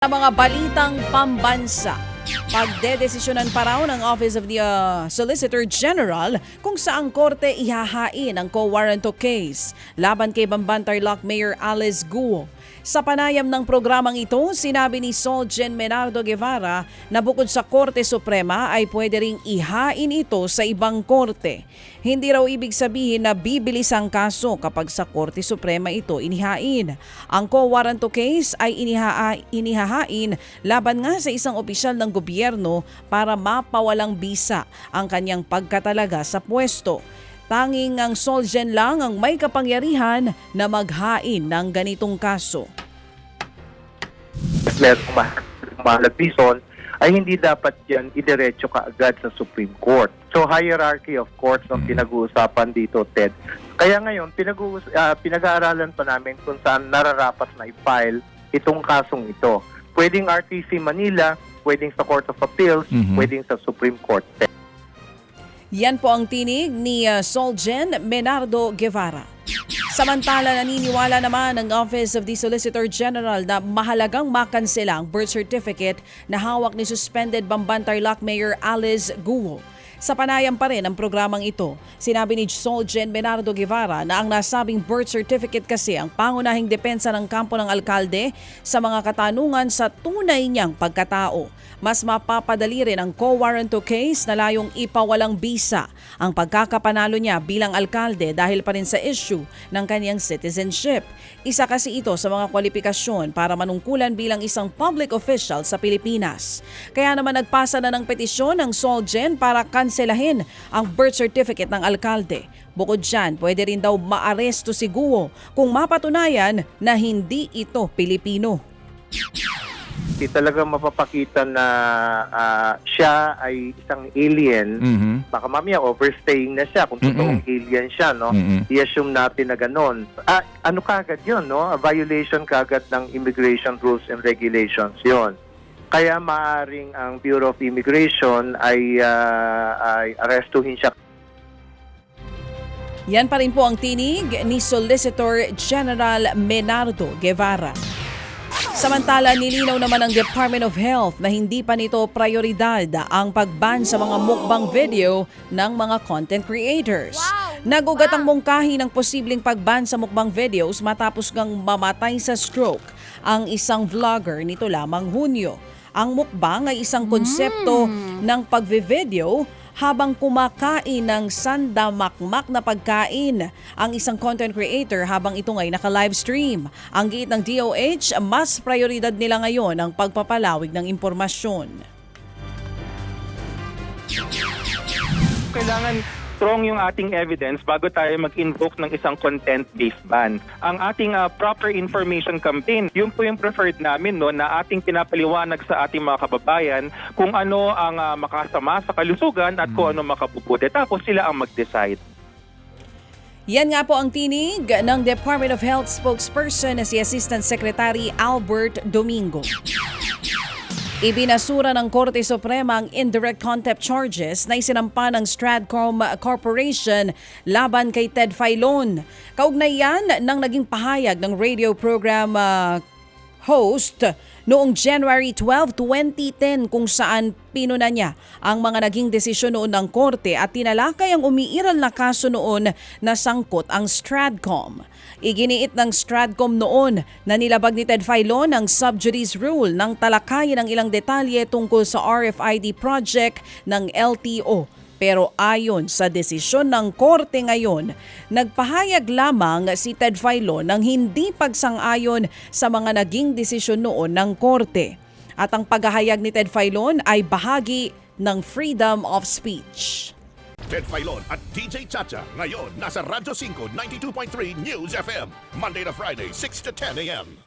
Sa mga balitang pambansa, pagdedesisyonan pa raw ng Office of the Solicitor General kung saang korte ihahain ang co-warranto case laban kay Bamban-Tarlac Mayor Alice Guo. Sa panayam ng programang ito, sinabi ni Solgen Menardo Guevara na bukod sa Korte Suprema ay pwede ring ihain ito sa ibang korte. Hindi raw ibig sabihin na bibilis ang kaso kapag sa Korte Suprema ito inihain. Ang co-warranto case ay inihahain laban nga sa isang opisyal ng gobyerno para mapawalang bisa ang kanyang pagkatalaga sa pwesto. Tanging ang Solgen lang ang may kapangyarihan na maghain ng ganitong kaso. Merong mahalag reason ay hindi dapat yan idiretso kaagad sa Supreme Court. So hierarchy of courts ang pinag-uusapan dito, Ted. Kaya ngayon, pinag-aaralan pa namin kung saan nararapat na i-file itong kasong ito. Pwedeng RTC Manila, pwedeng sa Court of Appeals, pwedeng sa Supreme Court. Yan po ang tinig ni Solgen Menardo Guevara. Samantala, naniniwala naman ang Office of the Solicitor General na mahalagang makansela ang birth certificate na hawak ni suspended Bamban-Tarlac Mayor Alice Guo. Sa panayam pa rin ang programang ito, sinabi ni Solgen Menardo Guevara na ang nasabing birth certificate kasi ang pangunahing depensa ng kampo ng alkalde sa mga katanungan sa tunay niyang pagkatao. Mas mapapadali rin ang co-warranto case na layong ipawalang bisa ang pagkakapanalo niya bilang alkalde dahil pa rin sa issue ng kanyang citizenship. Isa kasi ito sa mga kwalifikasyon para manungkulan bilang isang public official sa Pilipinas. Kaya naman nagpasa na ng petisyon ng Solgen para kanselahin ang birth certificate ng alkalde. Bukod dyan, pwede rin daw maaresto si Guo kung mapatunayan na hindi ito Pilipino. Hindi talaga mapapakita na siya ay isang alien. Baka mamaya overstaying na siya kung totoong alien siya, no? I-assume natin na gano'n. Ano kagad yun, no? A violation kagad ng immigration rules and regulations yon. Kaya maaring ang Bureau of Immigration ay arestuhin siya. Yan pa rin po ang tinig ni Solicitor General Menardo Guevara. Samantala, nilinaw naman ng Department of Health na hindi pa nito prioridad ang pagban sa mga mukbang video ng mga content creators. Nagugat ang mungkahi ng posibleng pagban sa mukbang videos matapos ngang mamatay sa stroke ang isang vlogger nito lamang Hunyo. Ang mukbang ay isang konsepto ng pagve-video habang kumakain ng sandamakmak na pagkain ang isang content creator habang ito ay naka-livestream. Ang giit ng DOH, mas prioridad nila ngayon ang pagpapalawig ng impormasyon. Kailangan strong yung ating evidence bago tayo mag-invoke ng isang content-based ban. Ang ating proper information campaign, yun po yung preferred namin, no, na ating pinapaliwanag sa ating mga kababayan kung ano ang makasama sa kalusugan at kung ano makabubuti. Tapos sila ang mag-decide. Yan nga po ang tinig ng Department of Health spokesperson na si Assistant Secretary Albert Domingo. Ibinasura ng Korte Suprema ang indirect contempt charges na isinampa ng Stradcom Corporation laban kay Ted Filon. Kaugnay yan ng naging pahayag ng radio program host noong January 12, 2010 kung saan pinuna niya ang mga naging desisyon noon ng korte at tinalakay ang umiiral na kaso noon na sangkot ang Stradcom. Iginiit ng Stradcom noon na nilabag ni Ted Filon ang sub judice rule ng talakayin ng ilang detalye tungkol sa RFID project ng LTO. Pero ayon sa desisyon ng korte ngayon, nagpahayag lamang si Ted Filon ng hindi pagsang-ayon sa mga naging desisyon noon ng korte. At ang paghahayag ni Ted Filon ay bahagi ng freedom of speech. Ted Filon at DJ Chacha ngayon nasa Radyo 5 92.3 News FM Monday to Friday 6 to 10 a.m.